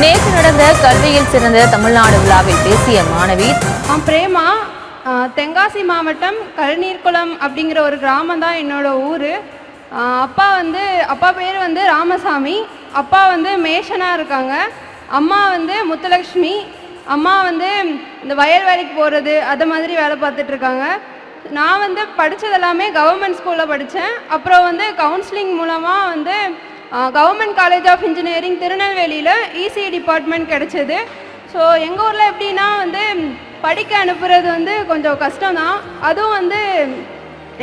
நேற்று நடந்த கல்வியில் சிறந்த தமிழ்நாடு விழாவில் பேசிய மாணவி பிரேமா. தென்காசி மாவட்டம் கழுநீர்குளம் அப்படிங்கிற ஒரு கிராமம் தான் என்னோட ஊர். அப்பா பேர் வந்து ராமசாமி. அப்பா வந்து மேஷனாக இருக்காங்க. அம்மா வந்து முத்துலக்ஷ்மி. அம்மா வந்து இந்த வயல் வேலைக்கு போகிறது அது மாதிரி வேலை பார்த்துட்ருக்காங்க. நான் வந்து படித்தது எல்லாமே கவர்மெண்ட் ஸ்கூலில் படித்தேன். அப்புறம் வந்து கவுன்சிலிங் மூலமாக வந்து கவர்மெண்ட் காலேஜ் ஆஃப் இன்ஜினியரிங் திருநெல்வேலியில் இசிஇ டிபார்ட்மெண்ட் கிடச்சிது. ஸோ எங்கள் ஊரில் எப்படின்னா வந்து படிக்க அனுப்புறது வந்து கொஞ்சம் கஷ்டம்தான். அதுவும் வந்து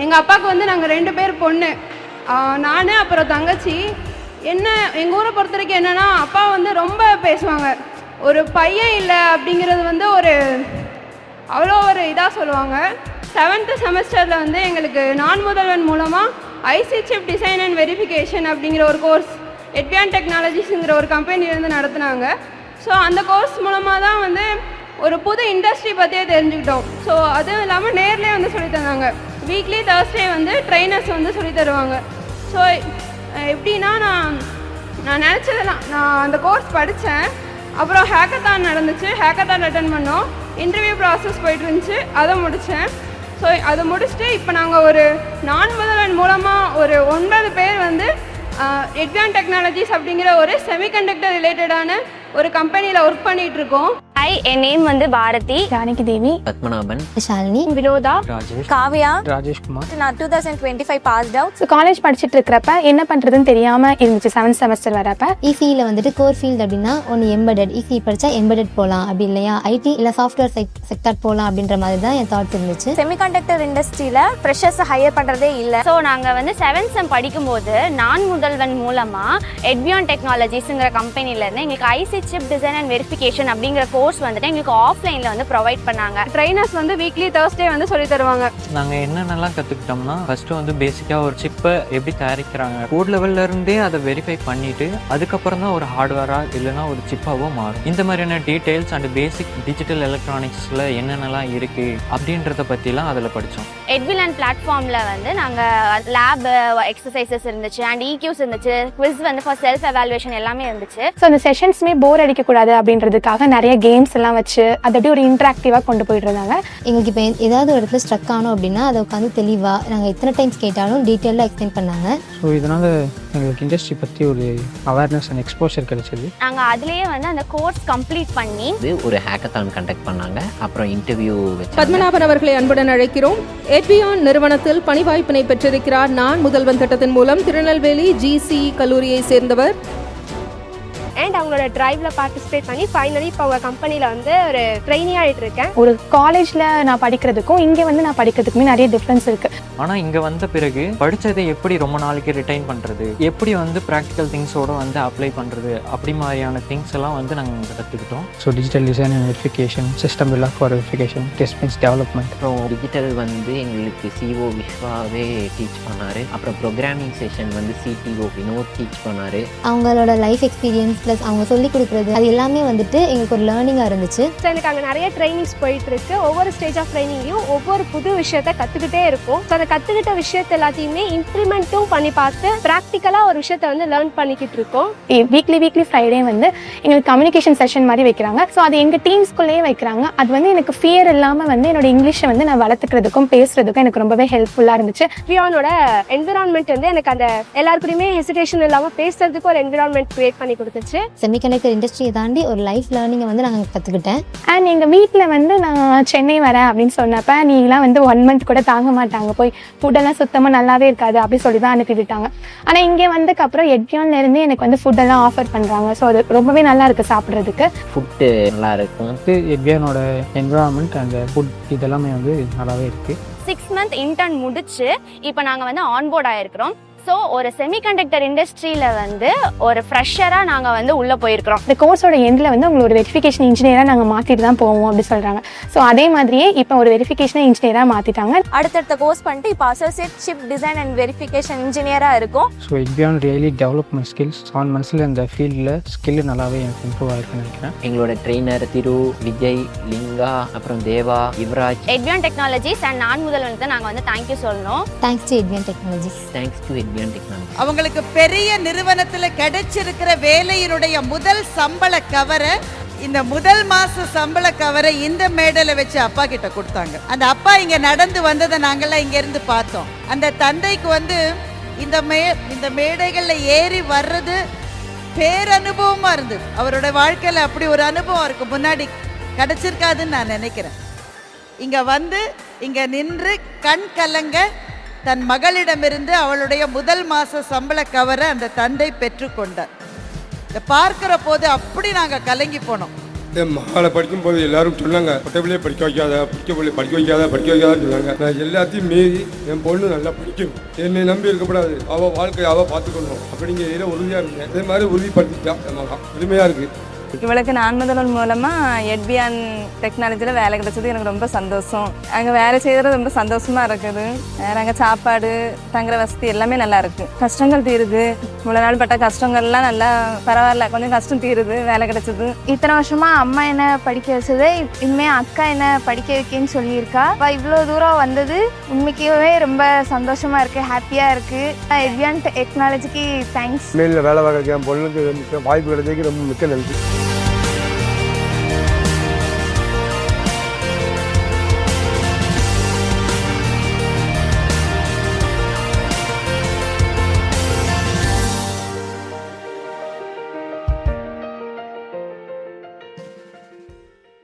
எங்கள் அப்பாவுக்கு வந்து நாங்கள் 2 பேர் பொண்ணு, நான் அப்புறம் தங்கச்சி. எங்கள் ஊரை பொறுத்த வரைக்கும் என்னென்னா அப்பா வந்து ரொம்ப பேசுவாங்க. ஒரு பையன் இல்லை அப்படிங்கிறது வந்து அவ்வளோ ஒரு இதாக சொல்லுவாங்க. 7th செமஸ்டரில் வந்து எங்களுக்கு நான் முதல்வன் மூலமாக IC chip design and verification அப்படிங்கிற ஒரு கோர்ஸ் எட்வியான் டெக்னாலஜிஸுங்கிற ஒரு கம்பெனிலேருந்து நடத்துனாங்க. ஸோ அந்த கோர்ஸ் மூலமாக தான் வந்து ஒரு புது இண்டஸ்ட்ரி பற்றியே தெரிஞ்சுக்கிட்டோம். ஸோ அதுவும் இல்லாமல் நேர்லேயே வந்து சொல்லி தந்தாங்க. வீக்லி Thursday வந்து ட்ரைனர்ஸ் வந்து சொல்லி தருவாங்க. ஸோ எப்படின்னா நான் நினச்சதெல்லாம் நான் அந்த கோர்ஸ் படித்தேன். அப்புறம் ஹேக்கத்தான் நடந்துச்சு. ஹேக்கத்தான் அட்டன் பண்ணோம். இன்டர்வியூ ப்ராசஸ் போயிட்டு இருந்துச்சு. அதை முடித்தேன். ஸோ அதை முடிச்சுட்டு இப்போ நாங்கள் ஒரு நான் முதல்வன் மூலமாக ஒரு 9 பேர் வந்து எட்வியான் டெக்னாலஜிஸ் அப்படிங்கிற ஒரு செமிகண்டக்டர் ரிலேட்டடான ஒரு கம்பெனியில் ஒர்க் பண்ணிகிட்ருக்கோம். ஹாய், என் நேம் வந்து பாரதி, ஜானகி தேவி, பத்மநாபன், ஷாலினி, வினோதா, ராஜேஷ், காவியா, ராஜேஷ்குமார். நான் 2025 பாஸ்ட் அவுட். ஸோ காலேஜ் படிச்சுட்டு இருக்கிறப்ப என்ன பண்ணுறதுன்னு தெரியாமல் இருந்துச்சு. 7th செமஸ்டர் வரப்ப இசியில் வந்துட்டு கோர் ஃபீல்டு அப்படின்னா ஒன்று எம்பெடட். இசி படித்தா எம்பெடட் போகலாம், அப்படி இல்லையா ஐடி இல்லை சாஃப்ட்வேர் செக்டார் போகலாம் அப்படின்ற மாதிரி தான் என் தாட்ஸ் இருந்துச்சு. செமிகண்டக்டர் இண்டஸ்ட்ரியில் ஃப்ரெஷர்ஸை ஹையர் பண்ணுறதே இல்லை. ஸோ நாங்கள் வந்து 7th செம் படிக்கும்போது நான் முதல்வன் மூலமாக எட்வியான் டெக்னாலஜிஸுங்கிற கம்பெனிலேருந்து எங்களுக்கு IC chip design and verification அப்படிங்கிற கோர்ஸ் வந்துட்டு எங்களுக்கு ஆஃப்லைனில் வந்து ப்ரொவைட் பண்ணாங்க. ட்ரைனர்ஸ் வந்து வீக்லி Thursday வந்து சொல்லி தருவாங்க. நாங்கள் என்னென்னலாம் கற்றுக்கிட்டோம்னா ஃபஸ்ட்டு வந்து பேசிக்காக ஒரு சிப்பை எப்படி தயாரிக்கிறாங்க கோட் லெவல்லேருந்தே அதை வெரிஃபை பண்ணிவிட்டு அதுக்கப்புறம் தான் ஒரு ஹார்ட்வேராக இல்லைனா ஒரு சிப்பாவோ மாறும். இந்த மாதிரியான டீட்டெயில்ஸ் அண்ட் பேசிக் டிஜிட்டல் எலக்ட்ரானிக்ஸில் என்னென்னலாம் இருக்குது அப்படின்றத பற்றிலாம் அதில் படித்தோம். எட்விலான் பிளாட்ஃபார்மில் வந்து நாங்கள் லேப் எக்ஸசைசஸ் இருந்துச்சு அண்ட் EQs இருந்துச்சு, குவிஸ் வந்து ஃபார் செல்ஃப் எவாலுவேஷன் எல்லாமே இருந்துச்சு. ஸோ அந்த செஷன்ஸுமே போர் அடிக்கக்கூடாது அப்படின்றதுக்காக நிறைய கேம்ஸ் எல்லாம் வச்சு அதை அப்படியே ஒரு இன்ட்ராக்டிவாக கொண்டு போயிட்டு இருந்தாங்க. எங்களுக்கு இப்போ ஏதாவது ஒரு இடத்துல ஸ்ட்ரக் ஆனோம் அப்படின்னா அதை உட்காந்து தெளிவாக நாங்கள் எத்தனை டைம்ஸ் கேட்டாலும் டீட்டெயிலாக எக்ஸ்பிளைன் பண்ணாங்க. ஸோ இதனால் எங்களுக்கு இண்டஸ்ட்ரி பற்றி ஒரு அவேர்னஸ் அண்ட் எக்ஸ்போஷர் கிடைச்சிது. நாங்கள் அதுலேயே வந்து அந்த கோர்ஸ் கம்ப்ளீட் பண்ணி ஒரு ஹேக்கத்தான் கண்டக்ட் பண்ணாங்க. அப்புறம் இன்டர்வியூ வச்சு பத்மநாபன் அவர்களை அன்புடன் அழைக்கிறோம். எட்வியான் நிறுவனத்தில் பணி வாய்ப்பினை பெற்றிருக்கிறார். நான் முதல்வன் திட்டத்தின் மூலம் திருநெல்வேலி GC கல்லூரியை சேர்ந்தவர். அண்ட் அவங்களோட டிரைவில் பார்ட்டிசிபேட் பண்ணி ஃபைனலி இப்போ அவங்க கம்பெனியில் வந்து ஒரு ட்ரெயினி ஆகிட்டு இருக்கேன். ஒரு காலேஜில் நான் படிக்கிறதுக்கும் இங்கே வந்து நான் படிக்கிறதுக்குமே நிறைய டிஃப்ரென்ஸ் இருக்குது. ஆனால் இங்கே வந்த பிறகு படித்ததை எப்படி ரொம்ப நாளைக்கு ரிட்டைன் பண்ணுறது, எப்படி வந்து ப்ராக்டிக்கல் திங்ஸோடு வந்து அப்ளை பண்ணுறது, அப்படி மாதிரியான திங்ஸ் எல்லாம் வந்து நாங்கள் இங்கே கற்றுக்கிட்டோம். So digital design and verification, system bill for verification, test bench development. அப்புறம் டிஜிட்டல் வந்து எங்களுக்கு CO விஸ்வாவே டீச் பண்ணார். அப்புறம் ப்ரோக்ராமிங் செஷன் வந்து CTO வினோத் டீச் பண்ணார். அவங்களோட லைஃப் எக்ஸ்பீரியன்ஸ் ப்ளஸ் அவங்க சொல்லிக் கொடுக்குறது அது எல்லாமே வந்துட்டு எங்களுக்கு ஒரு லேர்னிங்காக இருந்துச்சு. ஸோ எனக்கு அங்கே நிறைய ட்ரைனிங்ஸ் போயிட்டுருக்கு. ஒவ்வொரு ஸ்டேஜ் ஆஃப் ட்ரைனிங்லையும் ஒவ்வொரு புது விஷயத்தை கற்றுக்கிட்டே இருக்கும். ஸோ அந்த கற்றுக்கிட்ட விஷயத்தை எல்லாத்தையுமே இம்ப்ளிமெண்ட்டும் பண்ணி பார்த்து ப்ராக்டிக்கலாக ஒரு விஷயத்தை வந்து லேர்ன் பண்ணிக்கிட்டு இருக்கோம். வீக்லி ஃப்ரைடே வந்து எங்களுக்கு கம்யூனிகேஷன் செஷன் மாதிரி வைக்கிறாங்க. ஸோ அது எங்கள் டீம்ஸ்குள்ளேயே வைக்கிறாங்க. அது வந்து எனக்கு ஃபியர் இல்லாமல் வந்து என்னோட இங்கிலீஷை வந்து நான் வளர்த்துக்கிறதுக்கும் பேசுறதுக்கும் எனக்கு ரொம்பவே ஹெல்ப்ஃபுல்லாக இருந்துச்சு. எட்வியானோட என்விரான்மெண்ட் வந்து எனக்கு அந்த எல்லாருக்குமே ஹெசிடேஷன் இல்லாமல் பேசுறதுக்கு ஒரு என்விரான்மெண்ட் கிரியேட் பண்ணி கொடுத்துச்சு. செமிகண்டக்டர் இண்டஸ்ட்ரியை தாண்டி ஒரு லைஃப் லேர்னிங்கை வந்து நாங்கள் கற்றுக்கிட்டேன். அண்ட் எங்கள் வீட்டில் வந்து நான் சென்னை வரேன் அப்படின்னு சொன்னப்போ நீங்களாம் வந்து 1 month கூட தாங்க மாட்டாங்க, போய் ஃபுட்டெல்லாம் சுத்தமாக நல்லாவே இருக்காது அப்படி சொல்லி தான் அனுப்பிவிட்டாங்க. ஆனால் இங்கே வந்ததுக்கப்புறம் எட்வியான்லேருந்து எனக்கு வந்து ஃபுட்டெல்லாம் ஆஃபர் பண்ணுறாங்க. ஸோ அது ரொம்பவே நல்லா இருக்குது சாப்பிட்றதுக்கு. ஃபுட்டு நல்லா இருக்கும். எட்வியானோட என்விரான்மெண்ட் அண்ட் ஃபுட் இதெல்லாமே வந்து நல்லாவே இருக்குது. 6 month இன்டர்ன் முடிச்சு இப்போ நாங்கள் வந்து ஆன்போர்ட் ஆகிருக்கிறோம். ஸோ ஒரு செமிகண்டக்டர் இண்டஸ்ட்ரியில் வந்து ஒரு ஃப்ரெஷராக நாங்கள் வந்து உள்ளே போயிருக்கிறோம். இந்த கோர்ஸோட எண்டில் வந்து உங்களை ஒரு வெரிஃபிகேஷன் இன்ஜினியராக நாங்கள் மாற்றிட்டு தான் போவோம் அப்படி சொல்கிறாங்க. ஸோ அதே மாதிரியே இப்போ ஒரு வெரிஃபிகேஷன் இன்ஜினியராக மாற்றிட்டாங்க. அடுத்தடுத்த கோர்ஸ் பண்ணிட்டு இப்போ associate chip design and verification இன்ஜினியராக இருக்கும். ஸோ எட்வியான் ரியலி டெவலப் மை ஸ்கில்ஸ். 7 monthsல இந்த ஃபீல்டில் ஸ்கில் நல்லாவே எனக்கு இம்ப்ரூவ் ஆகிருக்குன்னு நினைக்கிறேன். எங்களோட ட்ரெயினர் திரு, விஜய், லிங்கா, அப்புறம் தேவா, யுவராஜ், எட்வியான் டெக்னாலஜிஸ் அண்ட் நான் முதல்வனுக்கு நாங்கள் வந்து தேங்க்யூ சொல்லணும். தேங்க்ஸ் டு எட்வியான் டெக்னாலஜிஸ். தேங்க்ஸ் டு எட்பியான் டெக்னாலஜி. அவங்களுக்கு பெரிய நிறுவனத்தில் கிடைச்சிருக்கிற வேலையினுடைய முதல் சம்பள கவரை, இந்த முதல் மாச சம்பள கவரை இந்த மேடையில் வச்சு அப்பா கிட்ட கொடுத்தாங்க. அந்த அப்பா இங்க நடந்து வந்ததை நாங்கள்லாம் இங்க இருந்து பார்த்தோம். அந்த தந்தைக்கு வந்து இந்த மேடைகளில் ஏறி வர்றது பேரனுபவமா இருந்தது. அவரோட வாழ்க்கையில் அப்படி ஒரு அனுபவம் இருக்கு முன்னாடி கிடைச்சிருக்காதுன்னு நான் நினைக்கிறேன். இங்க வந்து இங்க நின்று கண் கலங்க தன் மகளிடமிருந்து அவளுடைய முதல் மாச சம்பள கவரை அந்த தந்தை பெற்றுக்கொண்டார். இதை பார்க்கிற போது அப்படி நாங்கள் கலங்கி போனோம். என் மகளை படிக்கும் போது எல்லாரும் சொன்னாங்க, பொட்டை படிக்க வைக்காத, படிக்க வைக்காதான்னு சொன்னாங்க. நான் எல்லாத்தையும் மீறி என் பொண்ணு நல்லா படிக்கணும், என்னை நம்பி இருக்கக்கூடாது, அவள் வாழ்க்கையை அவள் பார்த்துக்கணும் அப்படிங்கிற உறுதியாக இருந்தேன். அதே மாதிரி உறுதிப்படுத்திட்டான் என் மகா. உரிமையாக இருக்குது. இவளுக்கு நான் முதல்வன் மூலமாக எட்பியான் டெக்னாலஜியில் வேலை கிடைச்சது எனக்கு ரொம்ப சந்தோஷம். அங்கே வேலை செய்கிறது ரொம்ப சந்தோஷமாக இருக்குது. அங்கே சாப்பாடு, தங்குற வசதி எல்லாமே நல்லா இருக்குது. கஷ்டங்கள் தீருது. இவ்வளோ நாள் பட்ட கஷ்டங்கள்லாம் நல்லா பரவாயில்ல, கொஞ்சம் கஷ்டம் தீருது, வேலை கிடைச்சது. இத்தனை வருஷமாக அம்மா என்ன படிக்க வச்சது, இனிமேல் அக்கா என்ன படிக்க வைக்கன்னு சொல்லியிருக்கா. இவ்வளோ தூரம் வந்தது உண்மைக்கவே ரொம்ப சந்தோஷமாக இருக்குது, ஹாப்பியாக இருக்குது. எட்பியான் டெக்னாலஜிக்கு தேங்க்ஸ். வேலை பார்க்க என் பொண்ணுக்கு வாய்ப்பு கிடைச்சதுக்கு ரொம்ப மிக்க நன்றி.